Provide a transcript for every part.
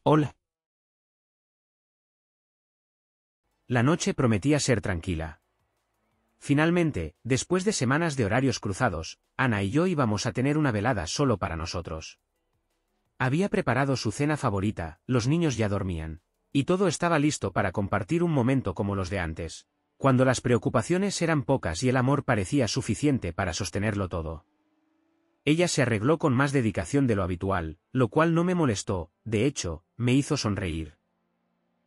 Hola. La noche prometía ser tranquila. Finalmente, después de semanas de horarios cruzados, Ana y yo íbamos a tener una velada solo para nosotros. Había preparado su cena favorita, los niños ya dormían. Y todo estaba listo para compartir un momento como los de antes, cuando las preocupaciones eran pocas y el amor parecía suficiente para sostenerlo todo. Ella se arregló con más dedicación de lo habitual, lo cual no me molestó, de hecho, me hizo sonreír.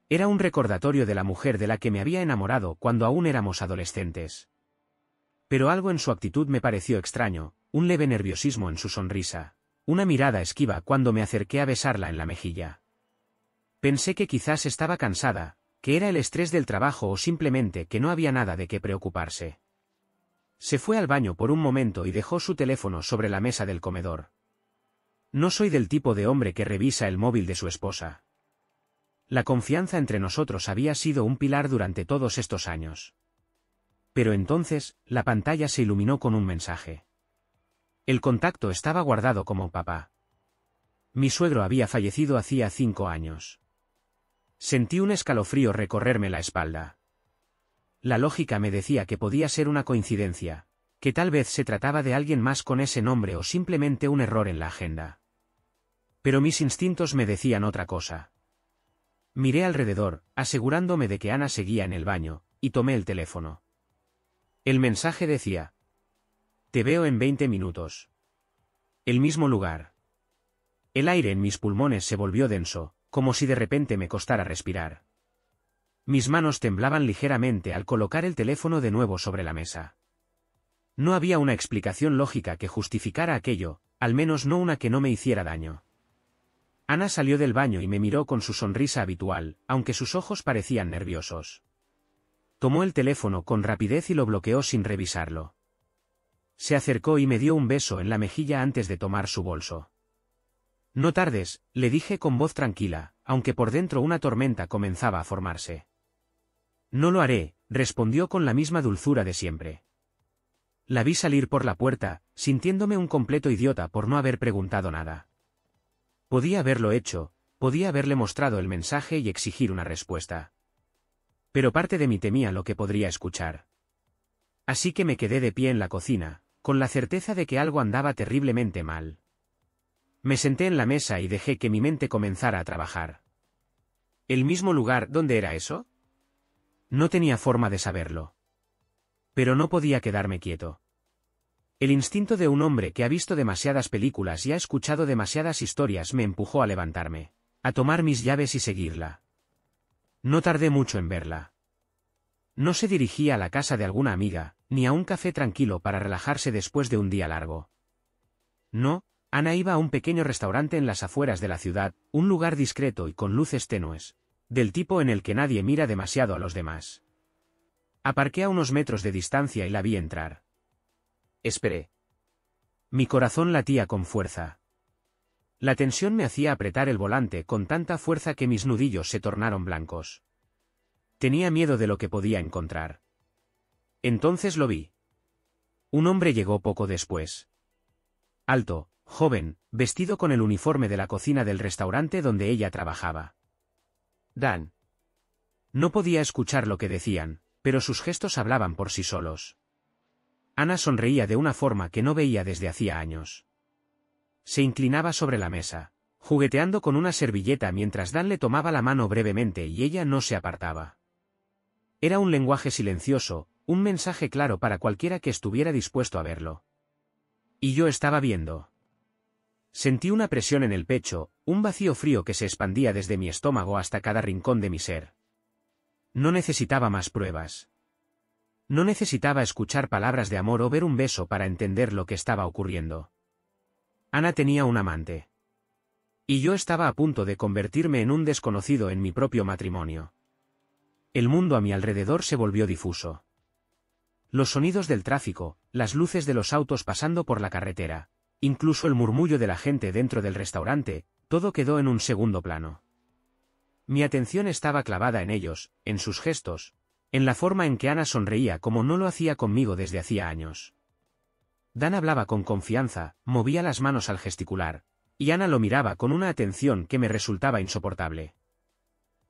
Era un recordatorio de la mujer de la que me había enamorado cuando aún éramos adolescentes. Pero algo en su actitud me pareció extraño, un leve nerviosismo en su sonrisa, una mirada esquiva cuando me acerqué a besarla en la mejilla. Pensé que quizás estaba cansada, que era el estrés del trabajo o simplemente que no había nada de qué preocuparse. Se fue al baño por un momento y dejó su teléfono sobre la mesa del comedor. No soy del tipo de hombre que revisa el móvil de su esposa. La confianza entre nosotros había sido un pilar durante todos estos años. Pero entonces, la pantalla se iluminó con un mensaje. El contacto estaba guardado como papá. Mi suegro había fallecido hacía 5 años. Sentí un escalofrío recorrerme la espalda. La lógica me decía que podía ser una coincidencia, que tal vez se trataba de alguien más con ese nombre o simplemente un error en la agenda. Pero mis instintos me decían otra cosa. Miré alrededor, asegurándome de que Ana seguía en el baño, y tomé el teléfono. El mensaje decía: "Te veo en 20 minutos. El mismo lugar". El aire en mis pulmones se volvió denso, como si de repente me costara respirar. Mis manos temblaban ligeramente al colocar el teléfono de nuevo sobre la mesa. No había una explicación lógica que justificara aquello, al menos no una que no me hiciera daño. Ana salió del baño y me miró con su sonrisa habitual, aunque sus ojos parecían nerviosos. Tomó el teléfono con rapidez y lo bloqueó sin revisarlo. Se acercó y me dio un beso en la mejilla antes de tomar su bolso. «No tardes», le dije con voz tranquila, aunque por dentro una tormenta comenzaba a formarse. «No lo haré», respondió con la misma dulzura de siempre. La vi salir por la puerta, sintiéndome un completo idiota por no haber preguntado nada. Podía haberlo hecho, podía haberle mostrado el mensaje y exigir una respuesta. Pero parte de mí temía lo que podría escuchar. Así que me quedé de pie en la cocina, con la certeza de que algo andaba terriblemente mal. Me senté en la mesa y dejé que mi mente comenzara a trabajar. ¿El mismo lugar donde era eso? No tenía forma de saberlo. Pero no podía quedarme quieto. El instinto de un hombre que ha visto demasiadas películas y ha escuchado demasiadas historias me empujó a levantarme, a tomar mis llaves y seguirla. No tardé mucho en verla. No se dirigía a la casa de alguna amiga, ni a un café tranquilo para relajarse después de un día largo. No, Ana iba a un pequeño restaurante en las afueras de la ciudad, un lugar discreto y con luces tenues, del tipo en el que nadie mira demasiado a los demás. Aparqué a unos metros de distancia y la vi entrar. Esperé. Mi corazón latía con fuerza. La tensión me hacía apretar el volante con tanta fuerza que mis nudillos se tornaron blancos. Tenía miedo de lo que podía encontrar. Entonces lo vi. Un hombre llegó poco después. Alto, joven, vestido con el uniforme de la cocina del restaurante donde ella trabajaba. Dan. No podía escuchar lo que decían, pero sus gestos hablaban por sí solos. Ana sonreía de una forma que no veía desde hacía años. Se inclinaba sobre la mesa, jugueteando con una servilleta mientras Dan le tomaba la mano brevemente y ella no se apartaba. Era un lenguaje silencioso, un mensaje claro para cualquiera que estuviera dispuesto a verlo. Y yo estaba viendo. Sentí una presión en el pecho, un vacío frío que se expandía desde mi estómago hasta cada rincón de mi ser. No necesitaba más pruebas. No necesitaba escuchar palabras de amor o ver un beso para entender lo que estaba ocurriendo. Ana tenía un amante. Y yo estaba a punto de convertirme en un desconocido en mi propio matrimonio. El mundo a mi alrededor se volvió difuso. Los sonidos del tráfico, las luces de los autos pasando por la carretera, incluso el murmullo de la gente dentro del restaurante, todo quedó en un segundo plano. Mi atención estaba clavada en ellos, en sus gestos, en la forma en que Ana sonreía como no lo hacía conmigo desde hacía años. Dan hablaba con confianza, movía las manos al gesticular, y Ana lo miraba con una atención que me resultaba insoportable.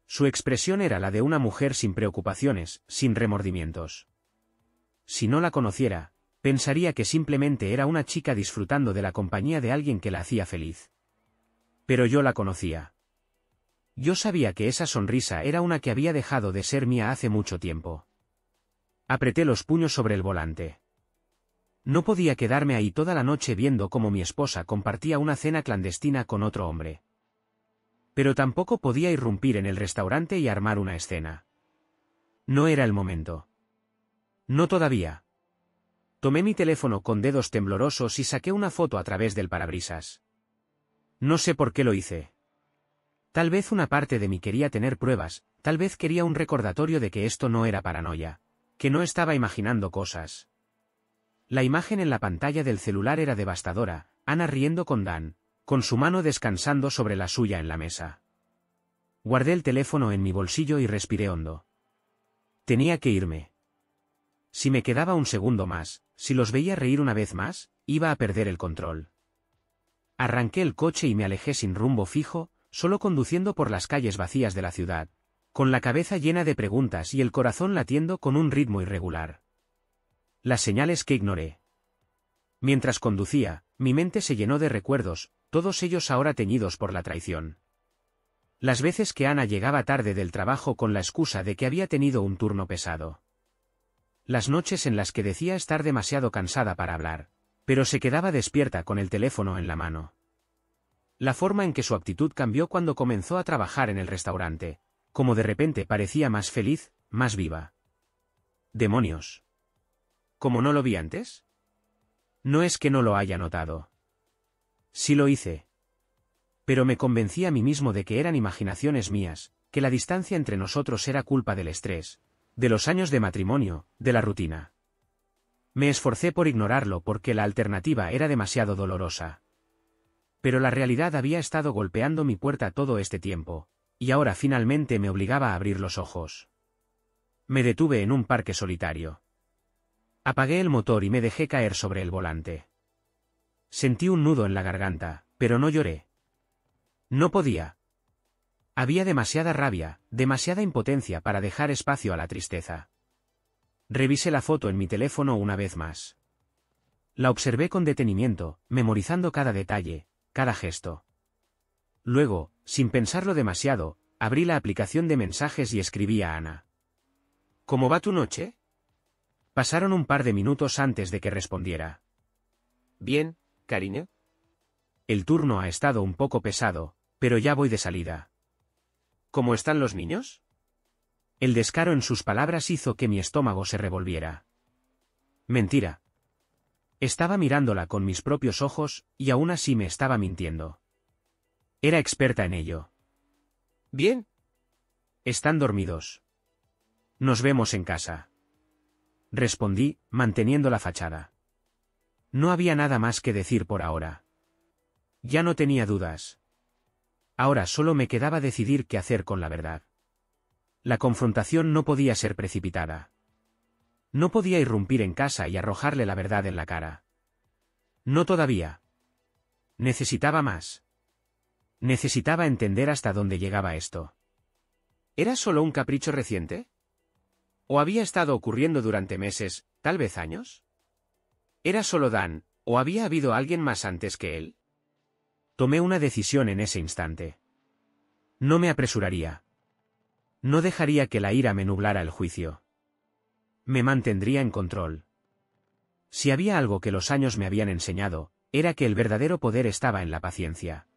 Su expresión era la de una mujer sin preocupaciones, sin remordimientos. Si no la conociera, pensaría que simplemente era una chica disfrutando de la compañía de alguien que la hacía feliz. Pero yo la conocía. Yo sabía que esa sonrisa era una que había dejado de ser mía hace mucho tiempo. Apreté los puños sobre el volante. No podía quedarme ahí toda la noche viendo cómo mi esposa compartía una cena clandestina con otro hombre. Pero tampoco podía irrumpir en el restaurante y armar una escena. No era el momento. No todavía. Tomé mi teléfono con dedos temblorosos y saqué una foto a través del parabrisas. No sé por qué lo hice. Tal vez una parte de mí quería tener pruebas, tal vez quería un recordatorio de que esto no era paranoia, que no estaba imaginando cosas. La imagen en la pantalla del celular era devastadora, Ana riendo con Dan, con su mano descansando sobre la suya en la mesa. Guardé el teléfono en mi bolsillo y respiré hondo. Tenía que irme. Si me quedaba un segundo más, si los veía reír una vez más, iba a perder el control. Arranqué el coche y me alejé sin rumbo fijo, solo conduciendo por las calles vacías de la ciudad, con la cabeza llena de preguntas y el corazón latiendo con un ritmo irregular. Las señales que ignoré. Mientras conducía, mi mente se llenó de recuerdos, todos ellos ahora teñidos por la traición. Las veces que Ana llegaba tarde del trabajo con la excusa de que había tenido un turno pesado. Las noches en las que decía estar demasiado cansada para hablar, pero se quedaba despierta con el teléfono en la mano. La forma en que su actitud cambió cuando comenzó a trabajar en el restaurante, como de repente parecía más feliz, más viva. ¡Demonios! ¿Cómo no lo vi antes? No es que no lo haya notado. Sí lo hice. Pero me convencí a mí mismo de que eran imaginaciones mías, que la distancia entre nosotros era culpa del estrés, de los años de matrimonio, de la rutina. Me esforcé por ignorarlo porque la alternativa era demasiado dolorosa. Pero la realidad había estado golpeando mi puerta todo este tiempo, y ahora finalmente me obligaba a abrir los ojos. Me detuve en un parque solitario. Apagué el motor y me dejé caer sobre el volante. Sentí un nudo en la garganta, pero no lloré. No podía. Había demasiada rabia, demasiada impotencia para dejar espacio a la tristeza. Revisé la foto en mi teléfono una vez más. La observé con detenimiento, memorizando cada detalle, cada gesto. Luego, sin pensarlo demasiado, abrí la aplicación de mensajes y escribí a Ana. ¿Cómo va tu noche? Pasaron un par de minutos antes de que respondiera. Bien, cariño. El turno ha estado un poco pesado, pero ya voy de salida. ¿Cómo están los niños? El descaro en sus palabras hizo que mi estómago se revolviera. Mentira. Estaba mirándola con mis propios ojos, y aún así me estaba mintiendo. Era experta en ello. Bien. Están dormidos. Nos vemos en casa. Respondí, manteniendo la fachada. No había nada más que decir por ahora. Ya no tenía dudas. Ahora solo me quedaba decidir qué hacer con la verdad. La confrontación no podía ser precipitada. No podía irrumpir en casa y arrojarle la verdad en la cara. No todavía. Necesitaba más. Necesitaba entender hasta dónde llegaba esto. ¿Era solo un capricho reciente? ¿O había estado ocurriendo durante meses, tal vez años? ¿Era solo Dan, o había habido alguien más antes que él? Tomé una decisión en ese instante. No me apresuraría. No dejaría que la ira me nublara el juicio. Me mantendría en control. Si había algo que los años me habían enseñado, era que el verdadero poder estaba en la paciencia.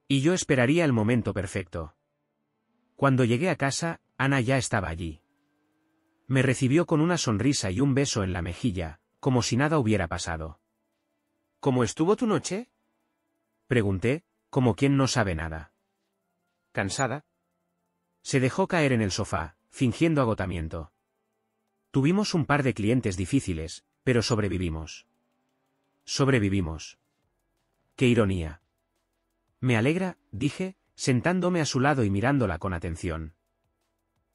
Y yo esperaría el momento perfecto. Cuando llegué a casa, Ana ya estaba allí. Me recibió con una sonrisa y un beso en la mejilla, como si nada hubiera pasado. ¿Cómo estuvo tu noche? Pregunté, como quien no sabe nada. ¿Cansada? Se dejó caer en el sofá, fingiendo agotamiento. Tuvimos un par de clientes difíciles, pero sobrevivimos. Sobrevivimos. ¡Qué ironía! Me alegra, dije, sentándome a su lado y mirándola con atención.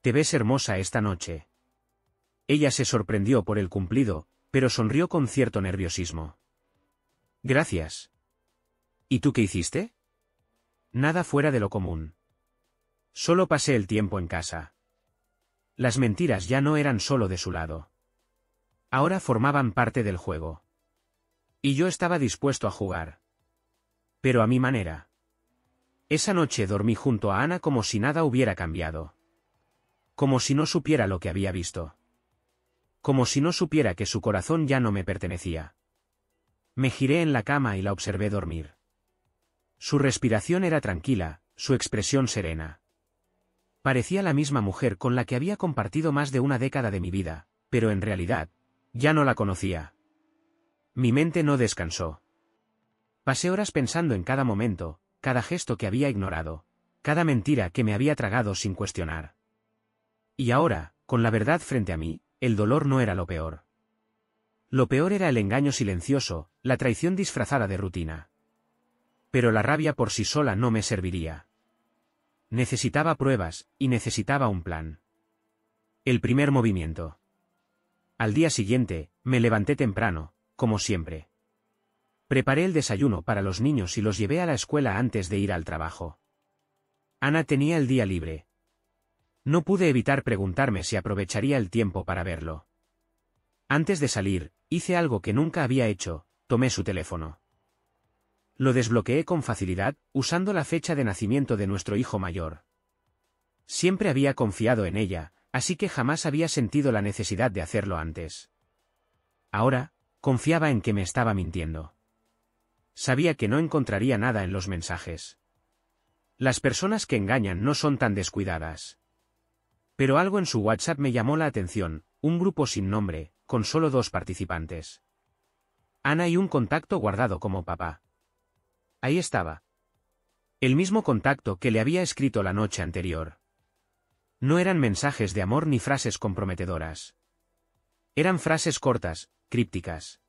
Te ves hermosa esta noche. Ella se sorprendió por el cumplido, pero sonrió con cierto nerviosismo. Gracias. ¿Y tú qué hiciste? Nada fuera de lo común. Solo pasé el tiempo en casa. Las mentiras ya no eran solo de su lado. Ahora formaban parte del juego. Y yo estaba dispuesto a jugar. Pero a mi manera. Esa noche dormí junto a Ana como si nada hubiera cambiado. Como si no supiera lo que había visto. Como si no supiera que su corazón ya no me pertenecía. Me giré en la cama y la observé dormir. Su respiración era tranquila, su expresión serena. Parecía la misma mujer con la que había compartido más de una década de mi vida, pero en realidad, ya no la conocía. Mi mente no descansó. Pasé horas pensando en cada momento, cada gesto que había ignorado, cada mentira que me había tragado sin cuestionar. Y ahora, con la verdad frente a mí, el dolor no era lo peor. Lo peor era el engaño silencioso, la traición disfrazada de rutina. Pero la rabia por sí sola no me serviría. Necesitaba pruebas, y necesitaba un plan. El primer movimiento. Al día siguiente, me levanté temprano, como siempre. Preparé el desayuno para los niños y los llevé a la escuela antes de ir al trabajo. Ana tenía el día libre. No pude evitar preguntarme si aprovecharía el tiempo para verlo. Antes de salir, hice algo que nunca había hecho, tomé su teléfono. Lo desbloqueé con facilidad, usando la fecha de nacimiento de nuestro hijo mayor. Siempre había confiado en ella, así que jamás había sentido la necesidad de hacerlo antes. Ahora, confiaba en que me estaba mintiendo. Sabía que no encontraría nada en los mensajes. Las personas que engañan no son tan descuidadas. Pero algo en su WhatsApp me llamó la atención, un grupo sin nombre, con solo 2 participantes. Ana y un contacto guardado como papá. Ahí estaba. El mismo contacto que le había escrito la noche anterior. No eran mensajes de amor ni frases comprometedoras. Eran frases cortas, crípticas.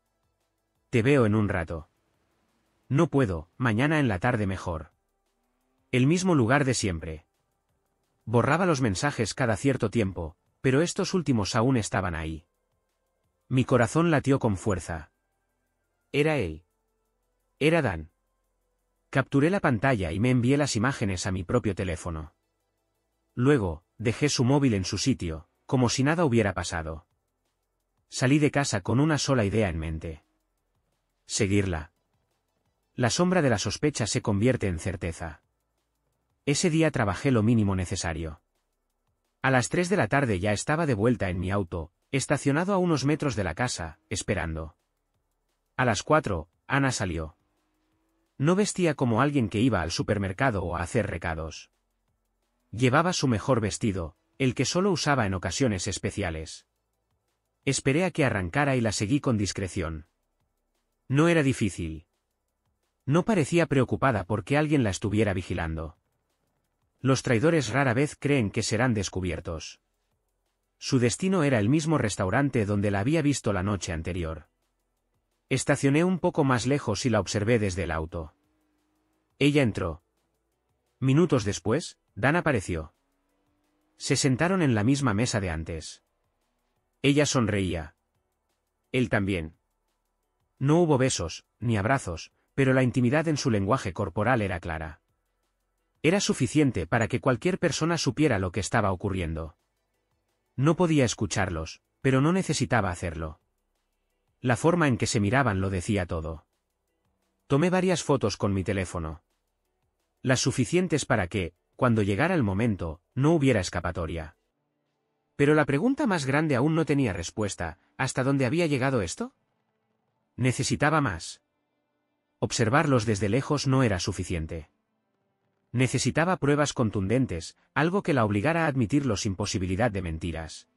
Te veo en un rato. No puedo, mañana en la tarde mejor. El mismo lugar de siempre. Borraba los mensajes cada cierto tiempo, pero estos últimos aún estaban ahí. Mi corazón latió con fuerza. Era él. Era Dan. Capturé la pantalla y me envié las imágenes a mi propio teléfono. Luego, dejé su móvil en su sitio, como si nada hubiera pasado. Salí de casa con una sola idea en mente. Seguirla. La sombra de la sospecha se convierte en certeza. Ese día trabajé lo mínimo necesario. A las 3 de la tarde ya estaba de vuelta en mi auto, estacionado a unos metros de la casa, esperando. A las 4, Ana salió. No vestía como alguien que iba al supermercado o a hacer recados. Llevaba su mejor vestido, el que solo usaba en ocasiones especiales. Esperé a que arrancara y la seguí con discreción. No era difícil. No parecía preocupada porque alguien la estuviera vigilando. Los traidores rara vez creen que serán descubiertos. Su destino era el mismo restaurante donde la había visto la noche anterior. Estacioné un poco más lejos y la observé desde el auto. Ella entró. Minutos después, Dan apareció. Se sentaron en la misma mesa de antes. Ella sonreía. Él también. No hubo besos, ni abrazos, pero la intimidad en su lenguaje corporal era clara. Era suficiente para que cualquier persona supiera lo que estaba ocurriendo. No podía escucharlos, pero no necesitaba hacerlo. La forma en que se miraban lo decía todo. Tomé varias fotos con mi teléfono. Las suficientes para que, cuando llegara el momento, no hubiera escapatoria. Pero la pregunta más grande aún no tenía respuesta. ¿Hasta dónde había llegado esto? Necesitaba más. Observarlos desde lejos no era suficiente. Necesitaba pruebas contundentes, algo que la obligara a admitirlo sin posibilidad de mentiras.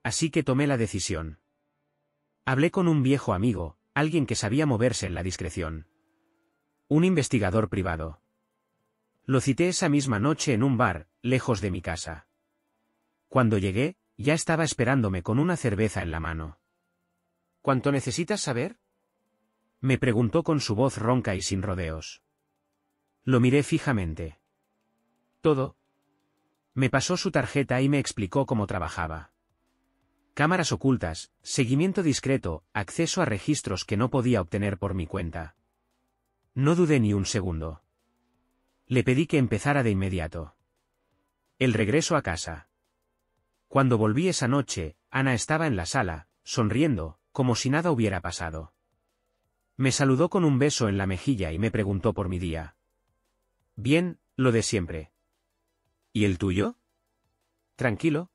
Así que tomé la decisión. Hablé con un viejo amigo, alguien que sabía moverse en la discreción. Un investigador privado. Lo cité esa misma noche en un bar, lejos de mi casa. Cuando llegué, ya estaba esperándome con una cerveza en la mano. ¿Cuánto necesitas saber? Me preguntó con su voz ronca y sin rodeos. Lo miré fijamente. Todo. Me pasó su tarjeta y me explicó cómo trabajaba. Cámaras ocultas, seguimiento discreto, acceso a registros que no podía obtener por mi cuenta. No dudé ni un segundo. Le pedí que empezara de inmediato. El regreso a casa. Cuando volví esa noche, Ana estaba en la sala, sonriendo, como si nada hubiera pasado. Me saludó con un beso en la mejilla y me preguntó por mi día. Bien, lo de siempre. ¿Y el tuyo? Tranquilo.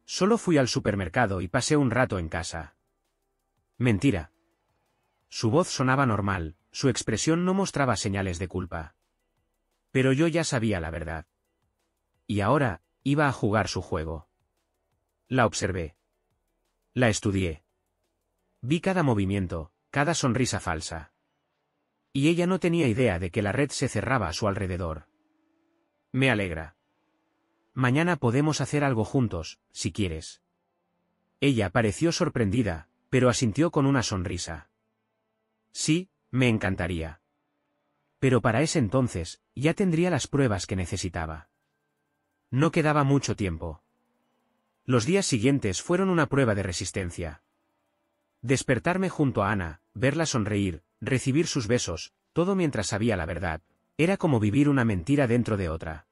Solo fui al supermercado y pasé un rato en casa. Mentira. Su voz sonaba normal, su expresión no mostraba señales de culpa. Pero yo ya sabía la verdad. Y ahora, iba a jugar su juego. La observé. La estudié. Vi cada movimiento, cada sonrisa falsa. Y ella no tenía idea de que la red se cerraba a su alrededor. Me alegra. Mañana podemos hacer algo juntos, si quieres. Ella pareció sorprendida, pero asintió con una sonrisa. Sí, me encantaría. Pero para ese entonces, ya tendría las pruebas que necesitaba. No quedaba mucho tiempo. Los días siguientes fueron una prueba de resistencia. Despertarme junto a Ana, verla sonreír, recibir sus besos, todo mientras sabía la verdad, era como vivir una mentira dentro de otra.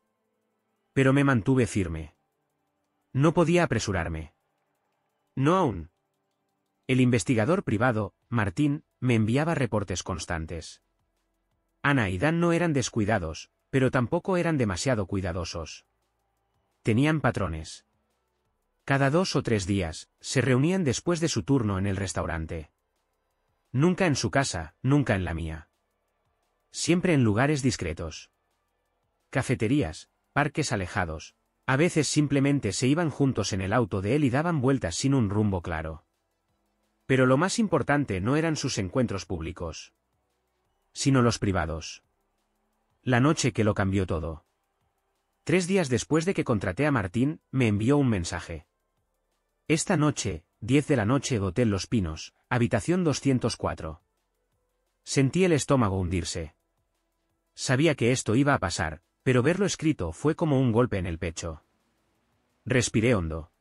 Pero me mantuve firme. No podía apresurarme. No aún. El investigador privado, Martín, me enviaba reportes constantes. Ana y Dan no eran descuidados, pero tampoco eran demasiado cuidadosos. Tenían patrones. Cada 2 o 3 días, se reunían después de su turno en el restaurante. Nunca en su casa, nunca en la mía. Siempre en lugares discretos. Cafeterías, parques alejados. A veces simplemente se iban juntos en el auto de él y daban vueltas sin un rumbo claro. Pero lo más importante no eran sus encuentros públicos, sino los privados. La noche que lo cambió todo. 3 días después de que contraté a Martín, me envió un mensaje. Esta noche, 10 de la noche, Hotel Los Pinos, habitación 204. Sentí el estómago hundirse. Sabía que esto iba a pasar, pero verlo escrito fue como un golpe en el pecho. Respiré hondo.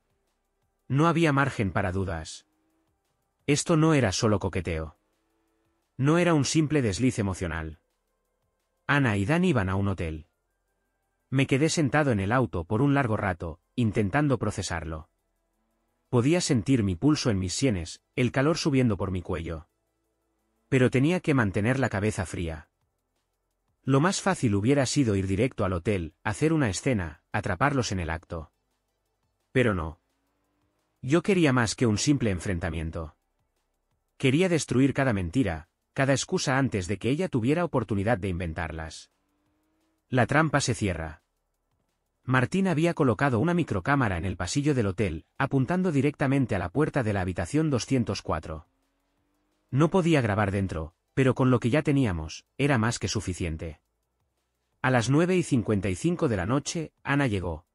No había margen para dudas. Esto no era solo coqueteo. No era un simple desliz emocional. Ana y Dan iban a un hotel. Me quedé sentado en el auto por un largo rato, intentando procesarlo. Podía sentir mi pulso en mis sienes, el calor subiendo por mi cuello. Pero tenía que mantener la cabeza fría. Lo más fácil hubiera sido ir directo al hotel, hacer una escena, atraparlos en el acto. Pero no. Yo quería más que un simple enfrentamiento. Quería destruir cada mentira, cada excusa antes de que ella tuviera oportunidad de inventarlas. La trampa se cierra. Martín había colocado una microcámara en el pasillo del hotel, apuntando directamente a la puerta de la habitación 204. No podía grabar dentro, pero con lo que ya teníamos, era más que suficiente. A las 9:55 de la noche, Ana llegó.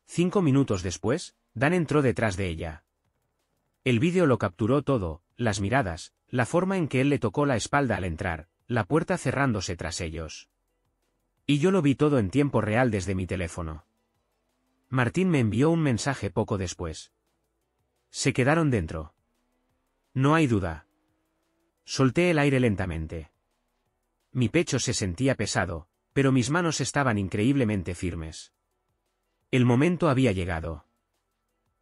5 minutos después, Dan entró detrás de ella. El vídeo lo capturó todo, las miradas, la forma en que él le tocó la espalda al entrar, la puerta cerrándose tras ellos. Y yo lo vi todo en tiempo real desde mi teléfono. Martín me envió un mensaje poco después. Se quedaron dentro. No hay duda. Solté el aire lentamente. Mi pecho se sentía pesado, pero mis manos estaban increíblemente firmes. El momento había llegado.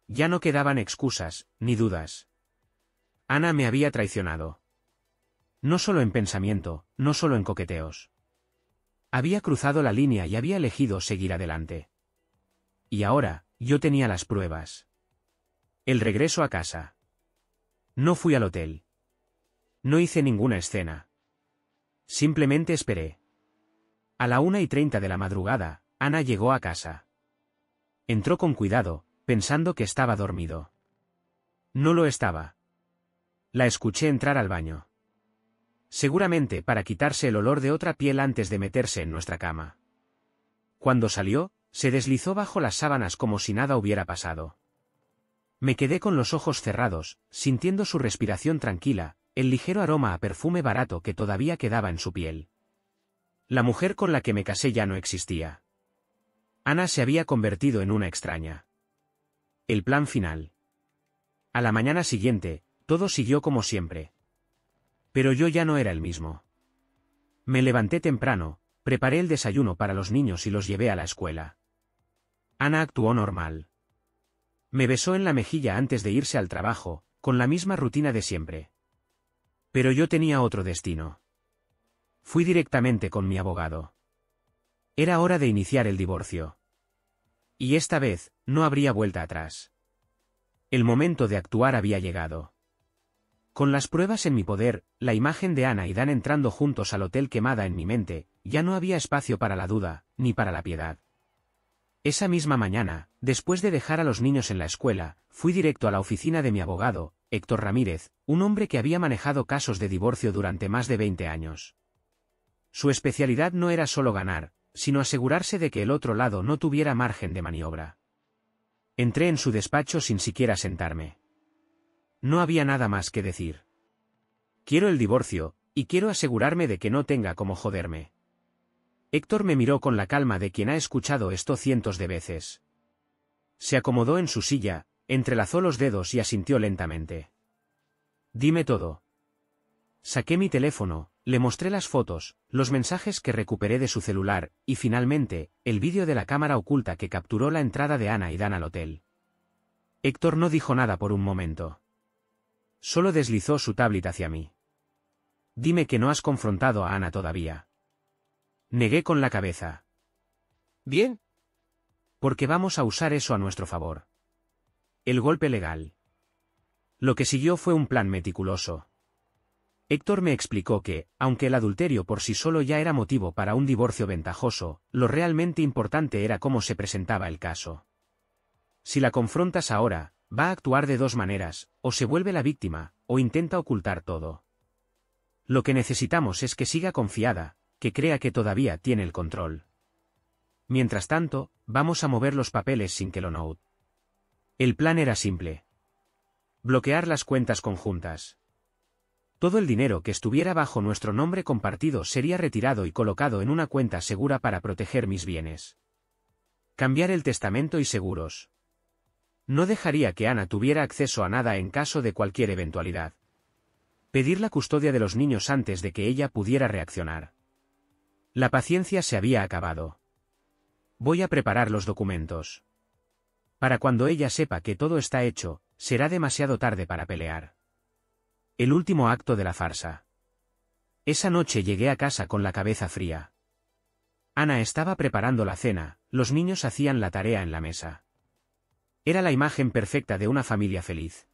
Ya no quedaban excusas, ni dudas. Ana me había traicionado. No solo en pensamiento, no solo en coqueteos. Había cruzado la línea y había elegido seguir adelante. Y ahora, yo tenía las pruebas. El regreso a casa. No fui al hotel. No hice ninguna escena. Simplemente esperé. A la 1:30 de la madrugada, Ana llegó a casa. Entró con cuidado, pensando que estaba dormido. No lo estaba. La escuché entrar al baño. Seguramente para quitarse el olor de otra piel antes de meterse en nuestra cama. Cuando salió, se deslizó bajo las sábanas como si nada hubiera pasado. Me quedé con los ojos cerrados, sintiendo su respiración tranquila, el ligero aroma a perfume barato que todavía quedaba en su piel. La mujer con la que me casé ya no existía. Ana se había convertido en una extraña. El plan final. A la mañana siguiente, todo siguió como siempre. Pero yo ya no era el mismo. Me levanté temprano, preparé el desayuno para los niños y los llevé a la escuela. Ana actuó normal. Me besó en la mejilla antes de irse al trabajo, con la misma rutina de siempre. Pero yo tenía otro destino. Fui directamente con mi abogado. Era hora de iniciar el divorcio. Y esta vez, no habría vuelta atrás. El momento de actuar había llegado. Con las pruebas en mi poder, la imagen de Ana y Dan entrando juntos al hotel quemada en mi mente, ya no había espacio para la duda, ni para la piedad. Esa misma mañana, después de dejar a los niños en la escuela, fui directo a la oficina de mi abogado, Héctor Ramírez, un hombre que había manejado casos de divorcio durante más de 20 años. Su especialidad no era solo ganar, sino asegurarse de que el otro lado no tuviera margen de maniobra. Entré en su despacho sin siquiera sentarme. No había nada más que decir. Quiero el divorcio, y quiero asegurarme de que no tenga cómo joderme. Héctor me miró con la calma de quien ha escuchado esto cientos de veces. Se acomodó en su silla, entrelazó los dedos y asintió lentamente. Dime todo. Saqué mi teléfono, le mostré las fotos, los mensajes que recuperé de su celular, y finalmente, el vídeo de la cámara oculta que capturó la entrada de Ana y Dan al hotel. Héctor no dijo nada por un momento. Solo deslizó su tablet hacia mí. Dime que no has confrontado a Ana todavía. Negué con la cabeza. Bien. Porque vamos a usar eso a nuestro favor. El golpe legal. Lo que siguió fue un plan meticuloso. Héctor me explicó que, aunque el adulterio por sí solo ya era motivo para un divorcio ventajoso, lo realmente importante era cómo se presentaba el caso. Si la confrontas ahora, va a actuar de dos maneras, o se vuelve la víctima, o intenta ocultar todo. Lo que necesitamos es que siga confiada, que crea que todavía tiene el control. Mientras tanto, vamos a mover los papeles sin que lo note. El plan era simple. Bloquear las cuentas conjuntas. Todo el dinero que estuviera bajo nuestro nombre compartido sería retirado y colocado en una cuenta segura para proteger mis bienes. Cambiar el testamento y seguros. No dejaría que Ana tuviera acceso a nada en caso de cualquier eventualidad. Pedir la custodia de los niños antes de que ella pudiera reaccionar. La paciencia se había acabado. Voy a preparar los documentos. Para cuando ella sepa que todo está hecho, será demasiado tarde para pelear. El último acto de la farsa. Esa noche llegué a casa con la cabeza fría. Ana estaba preparando la cena, los niños hacían la tarea en la mesa. Era la imagen perfecta de una familia feliz.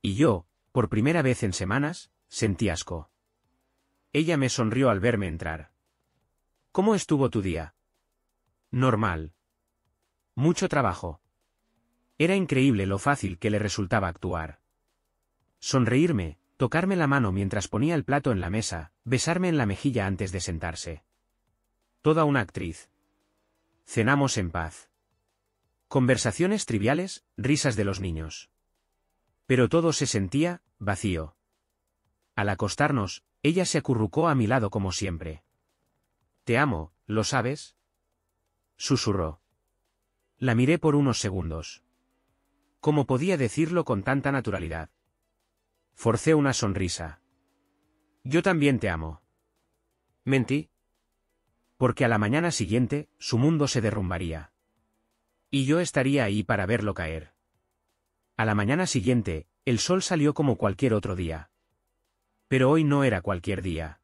Y yo, por primera vez en semanas, sentí asco. Ella me sonrió al verme entrar. ¿Cómo estuvo tu día? Normal. Mucho trabajo. Era increíble lo fácil que le resultaba actuar. Sonreírme, tocarme la mano mientras ponía el plato en la mesa, besarme en la mejilla antes de sentarse. Toda una actriz. Cenamos en paz. Conversaciones triviales, risas de los niños. Pero todo se sentía vacío. Al acostarnos, ella se acurrucó a mi lado como siempre. Te amo, ¿lo sabes? Susurró. La miré por unos segundos. ¿Cómo podía decirlo con tanta naturalidad? Forcé una sonrisa. Yo también te amo. Mentí. Porque a la mañana siguiente, su mundo se derrumbaría. Y yo estaría ahí para verlo caer. A la mañana siguiente, el sol salió como cualquier otro día. Pero hoy no era cualquier día.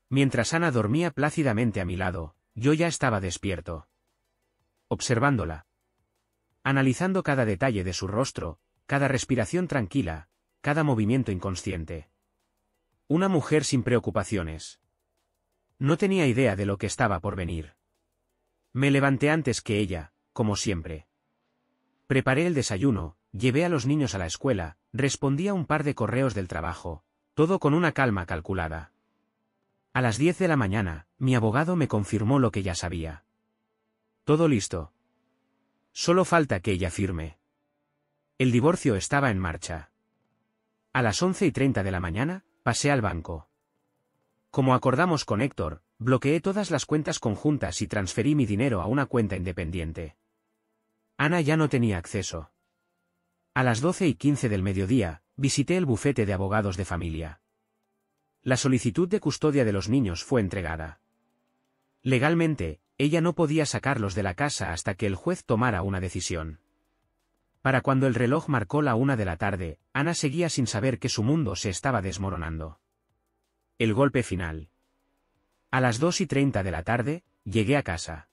Mientras Ana dormía plácidamente a mi lado, yo ya estaba despierto. Observándola. Analizando cada detalle de su rostro, cada respiración tranquila, cada movimiento inconsciente. Una mujer sin preocupaciones. No tenía idea de lo que estaba por venir. Me levanté antes que ella, como siempre. Preparé el desayuno, llevé a los niños a la escuela, respondí a un par de correos del trabajo, todo con una calma calculada. A las 10 de la mañana, mi abogado me confirmó lo que ya sabía. Todo listo. Solo falta que ella firme. El divorcio estaba en marcha. A las 11:30 de la mañana, pasé al banco. Como acordamos con Héctor, bloqueé todas las cuentas conjuntas y transferí mi dinero a una cuenta independiente. Ana ya no tenía acceso. A las 12:15 del mediodía, visité el bufete de abogados de familia. La solicitud de custodia de los niños fue entregada. Legalmente, ella no podía sacarlos de la casa hasta que el juez tomara una decisión. Para cuando el reloj marcó la 1 de la tarde, Ana seguía sin saber que su mundo se estaba desmoronando. El golpe final. A las 2:30 de la tarde, llegué a casa.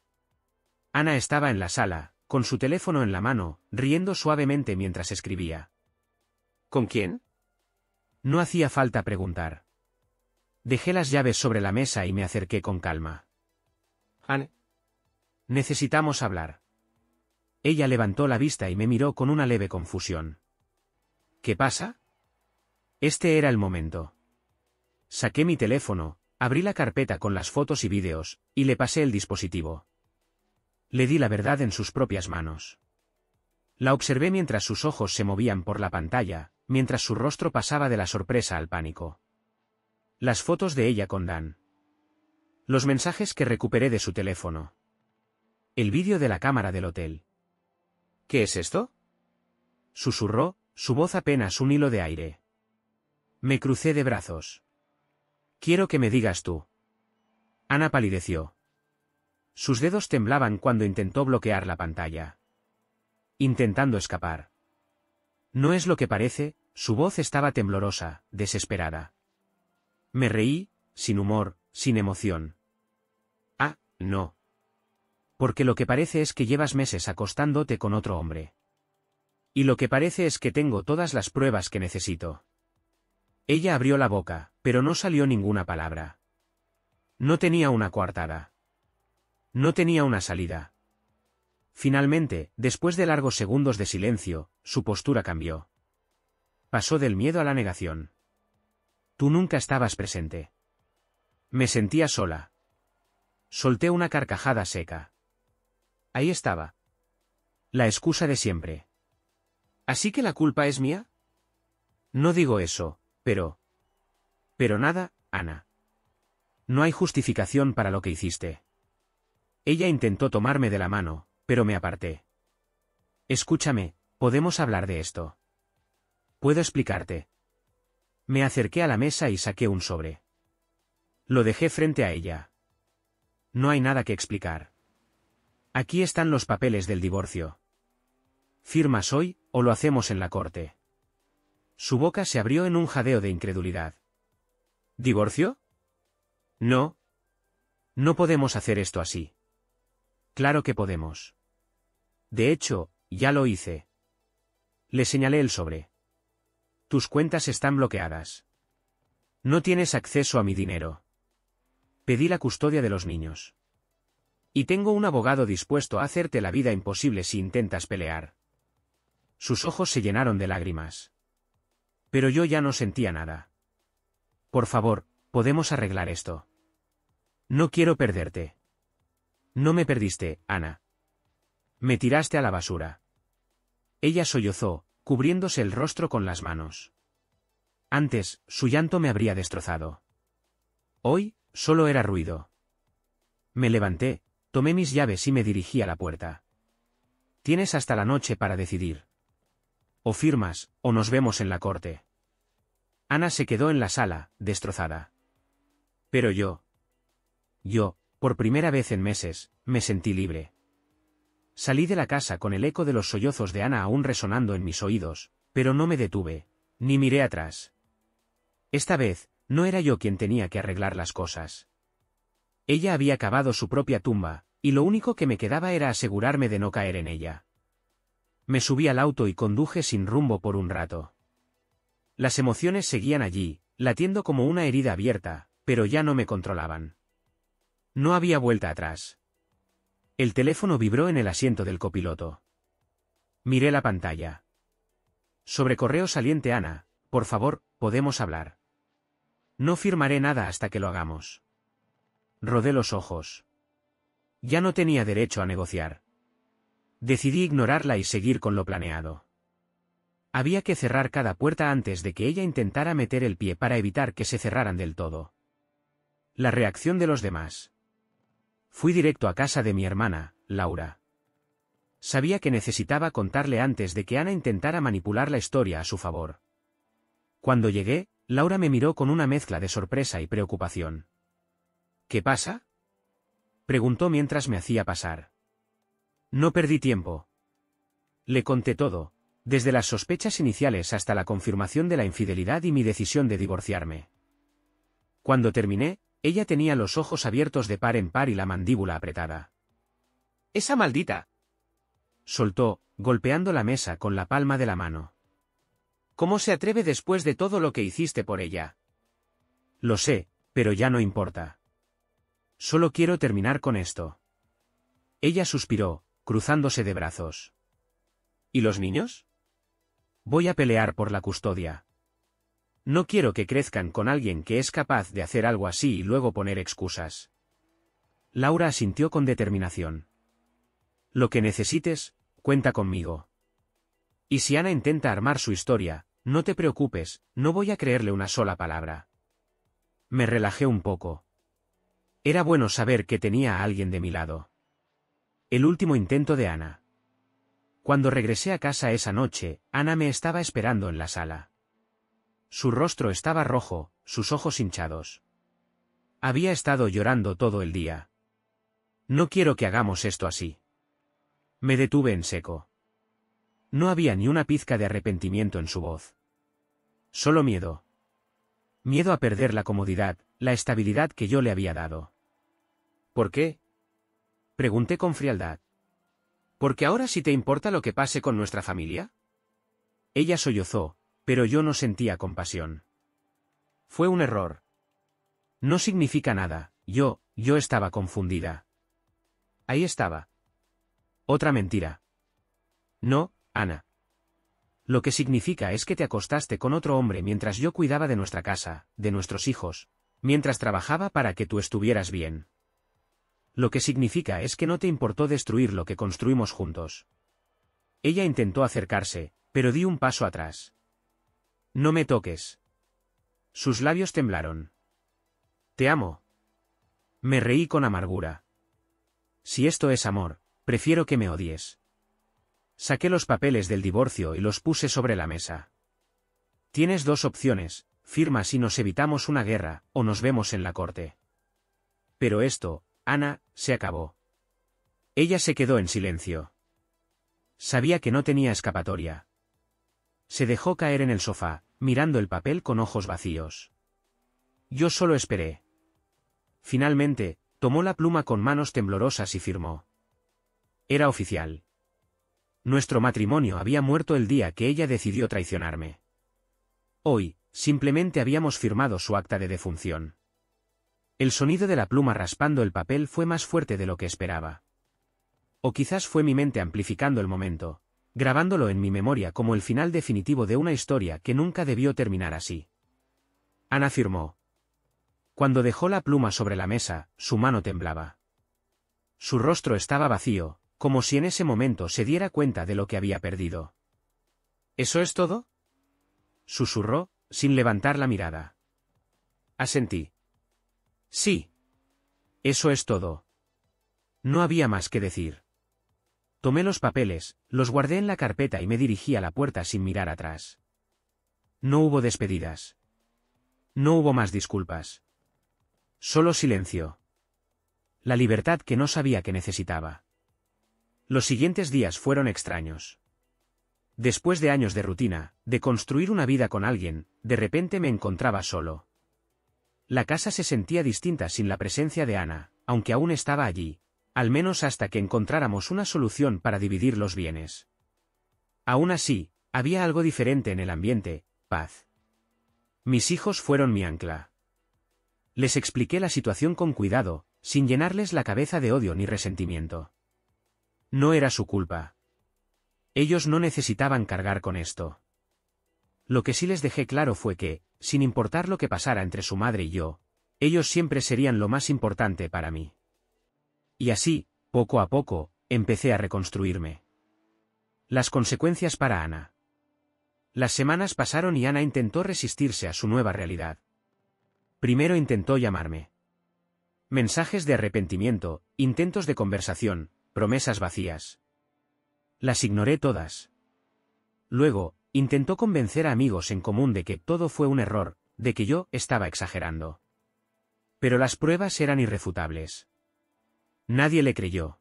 Ana estaba en la sala, con su teléfono en la mano, riendo suavemente mientras escribía. ¿Con quién? No hacía falta preguntar. Dejé las llaves sobre la mesa y me acerqué con calma. Anne. Necesitamos hablar. Ella levantó la vista y me miró con una leve confusión. ¿Qué pasa? Este era el momento. Saqué mi teléfono, abrí la carpeta con las fotos y vídeos, y le pasé el dispositivo. Le di la verdad en sus propias manos. La observé mientras sus ojos se movían por la pantalla, mientras su rostro pasaba de la sorpresa al pánico. Las fotos de ella con Dan. Los mensajes que recuperé de su teléfono. El vídeo de la cámara del hotel. ¿Qué es esto? Susurró, su voz apenas un hilo de aire. Me crucé de brazos. Quiero que me digas tú. Ana palideció. Sus dedos temblaban cuando intentó bloquear la pantalla. Intentando escapar. No es lo que parece, su voz estaba temblorosa, desesperada. Me reí, sin humor, sin emoción. Ah, no. Porque lo que parece es que llevas meses acostándote con otro hombre. Y lo que parece es que tengo todas las pruebas que necesito. Ella abrió la boca, pero no salió ninguna palabra. No tenía una coartada. No tenía una salida. Finalmente, después de largos segundos de silencio, su postura cambió. Pasó del miedo a la negación. Tú nunca estabas presente. Me sentía sola. Solté una carcajada seca. Ahí estaba. La excusa de siempre. ¿Así que la culpa es mía? No digo eso, pero... Pero nada, Ana. No hay justificación para lo que hiciste. Ella intentó tomarme de la mano, pero me aparté. Escúchame, podemos hablar de esto. Puedo explicarte. Me acerqué a la mesa y saqué un sobre. Lo dejé frente a ella. No hay nada que explicar. Aquí están los papeles del divorcio. ¿Firmas hoy, o lo hacemos en la corte? Su boca se abrió en un jadeo de incredulidad. ¿Divorcio? No. No podemos hacer esto así. Claro que podemos. De hecho, ya lo hice. Le señalé el sobre. Tus cuentas están bloqueadas. No tienes acceso a mi dinero. Pedí la custodia de los niños. Y tengo un abogado dispuesto a hacerte la vida imposible si intentas pelear. Sus ojos se llenaron de lágrimas. Pero yo ya no sentía nada. Por favor, podemos arreglar esto. No quiero perderte. No me perdiste, Ana. Me tiraste a la basura. Ella sollozó, cubriéndose el rostro con las manos. Antes, su llanto me habría destrozado. Hoy, solo era ruido. Me levanté, tomé mis llaves y me dirigí a la puerta. Tienes hasta la noche para decidir. O firmas, o nos vemos en la corte. Ana se quedó en la sala, destrozada. Pero yo, por primera vez en meses, me sentí libre. Salí de la casa con el eco de los sollozos de Ana aún resonando en mis oídos, pero no me detuve, ni miré atrás. Esta vez, no era yo quien tenía que arreglar las cosas. Ella había cavado su propia tumba, y lo único que me quedaba era asegurarme de no caer en ella. Me subí al auto y conduje sin rumbo por un rato. Las emociones seguían allí, latiendo como una herida abierta, pero ya no me controlaban. No había vuelta atrás. El teléfono vibró en el asiento del copiloto. Miré la pantalla. Sobre correo saliente Ana, por favor, podemos hablar. No firmaré nada hasta que lo hagamos. Rodé los ojos. Ya no tenía derecho a negociar. Decidí ignorarla y seguir con lo planeado. Había que cerrar cada puerta antes de que ella intentara meter el pie para evitar que se cerraran del todo. La reacción de los demás. Fui directo a casa de mi hermana, Laura. Sabía que necesitaba contarle antes de que Ana intentara manipular la historia a su favor. Cuando llegué, Laura me miró con una mezcla de sorpresa y preocupación. ¿Qué pasa?, preguntó mientras me hacía pasar. No perdí tiempo. Le conté todo, desde las sospechas iniciales hasta la confirmación de la infidelidad y mi decisión de divorciarme. Cuando terminé, ella tenía los ojos abiertos de par en par y la mandíbula apretada. «¡Esa maldita!», soltó, golpeando la mesa con la palma de la mano. «¿Cómo se atreve después de todo lo que hiciste por ella?». «Lo sé, pero ya no importa. Solo quiero terminar con esto». Ella suspiró, cruzándose de brazos. «¿Y los niños?». «Voy a pelear por la custodia. No quiero que crezcan con alguien que es capaz de hacer algo así y luego poner excusas». Laura asintió con determinación. «Lo que necesites, cuenta conmigo. Y si Ana intenta armar su historia, no te preocupes, no voy a creerle una sola palabra». Me relajé un poco. Era bueno saber que tenía a alguien de mi lado. El último intento de Ana. Cuando regresé a casa esa noche, Ana me estaba esperando en la sala. Su rostro estaba rojo, sus ojos hinchados. Había estado llorando todo el día. «No quiero que hagamos esto así». Me detuve en seco. No había ni una pizca de arrepentimiento en su voz. Solo miedo. Miedo a perder la comodidad, la estabilidad que yo le había dado. «¿Por qué?», pregunté con frialdad. «¿Porque ahora sí te importa lo que pase con nuestra familia?». Ella sollozó, pero yo no sentía compasión. «Fue un error». «No significa nada, yo estaba confundida». «Ahí estaba». «Otra mentira». «No, Ana. Lo que significa es que te acostaste con otro hombre mientras yo cuidaba de nuestra casa, de nuestros hijos, mientras trabajaba para que tú estuvieras bien. Lo que significa es que no te importó destruir lo que construimos juntos». Ella intentó acercarse, pero di un paso atrás. «No me toques». Sus labios temblaron. «Te amo». Me reí con amargura. «Si esto es amor, prefiero que me odies». Saqué los papeles del divorcio y los puse sobre la mesa. «Tienes dos opciones, firmas y nos evitamos una guerra, o nos vemos en la corte». Pero esto, Ana, se acabó. Ella se quedó en silencio. Sabía que no tenía escapatoria. Se dejó caer en el sofá, mirando el papel con ojos vacíos. Yo solo esperé. Finalmente, tomó la pluma con manos temblorosas y firmó. Era oficial. Nuestro matrimonio había muerto el día que ella decidió traicionarme. Hoy, simplemente habíamos firmado su acta de defunción. El sonido de la pluma raspando el papel fue más fuerte de lo que esperaba. O quizás fue mi mente amplificando el momento, grabándolo en mi memoria como el final definitivo de una historia que nunca debió terminar así. Ana firmó. Cuando dejó la pluma sobre la mesa, su mano temblaba. Su rostro estaba vacío, como si en ese momento se diera cuenta de lo que había perdido. ¿Eso es todo?, susurró, sin levantar la mirada. Asentí. Sí. Eso es todo. No había más que decir. Tomé los papeles, los guardé en la carpeta y me dirigí a la puerta sin mirar atrás. No hubo despedidas. No hubo más disculpas. Solo silencio. La libertad que no sabía que necesitaba. Los siguientes días fueron extraños. Después de años de rutina, de construir una vida con alguien, de repente me encontraba solo. La casa se sentía distinta sin la presencia de Ana, aunque aún estaba allí, al menos hasta que encontráramos una solución para dividir los bienes. Aún así, había algo diferente en el ambiente, paz. Mis hijos fueron mi ancla. Les expliqué la situación con cuidado, sin llenarles la cabeza de odio ni resentimiento. No era su culpa. Ellos no necesitaban cargar con esto. Lo que sí les dejé claro fue que, sin importar lo que pasara entre su madre y yo, ellos siempre serían lo más importante para mí. Y así, poco a poco, empecé a reconstruirme. Las consecuencias para Ana. Las semanas pasaron y Ana intentó resistirse a su nueva realidad. Primero intentó llamarme. Mensajes de arrepentimiento, intentos de conversación, promesas vacías. Las ignoré todas. Luego, intentó convencer a amigos en común de que todo fue un error, de que yo estaba exagerando. Pero las pruebas eran irrefutables. Nadie le creyó.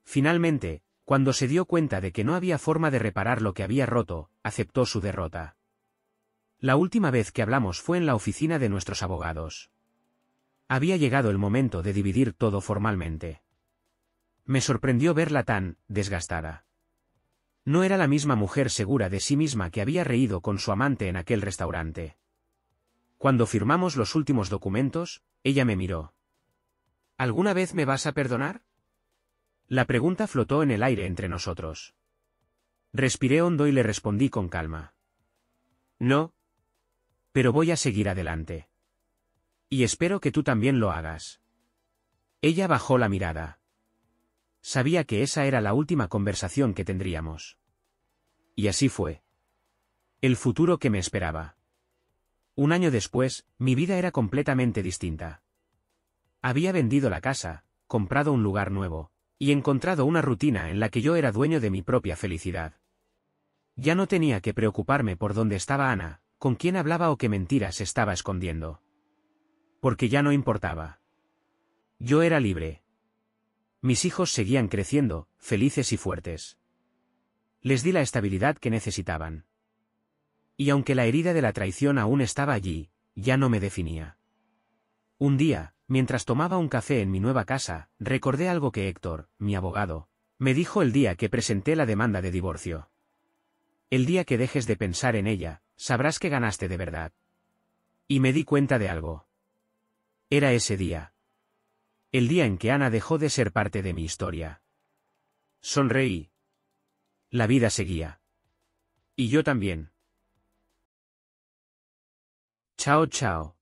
Finalmente, cuando se dio cuenta de que no había forma de reparar lo que había roto, aceptó su derrota. La última vez que hablamos fue en la oficina de nuestros abogados. Había llegado el momento de dividir todo formalmente. Me sorprendió verla tan desgastada. No era la misma mujer segura de sí misma que había reído con su amante en aquel restaurante. Cuando firmamos los últimos documentos, ella me miró. ¿Alguna vez me vas a perdonar? La pregunta flotó en el aire entre nosotros. Respiré hondo y le respondí con calma. No. Pero voy a seguir adelante. Y espero que tú también lo hagas. Ella bajó la mirada. Sabía que esa era la última conversación que tendríamos. Y así fue. El futuro que me esperaba. Un año después, mi vida era completamente distinta. Había vendido la casa, comprado un lugar nuevo, y encontrado una rutina en la que yo era dueño de mi propia felicidad. Ya no tenía que preocuparme por dónde estaba Ana, con quién hablaba o qué mentiras estaba escondiendo. Porque ya no importaba. Yo era libre. Mis hijos seguían creciendo, felices y fuertes. Les di la estabilidad que necesitaban. Y aunque la herida de la traición aún estaba allí, ya no me definía. Un día, mientras tomaba un café en mi nueva casa, recordé algo que Héctor, mi abogado, me dijo el día que presenté la demanda de divorcio. El día que dejes de pensar en ella, sabrás que ganaste de verdad. Y me di cuenta de algo. Era ese día. El día en que Ana dejó de ser parte de mi historia. Sonreí. La vida seguía. Y yo también. Chao, chao.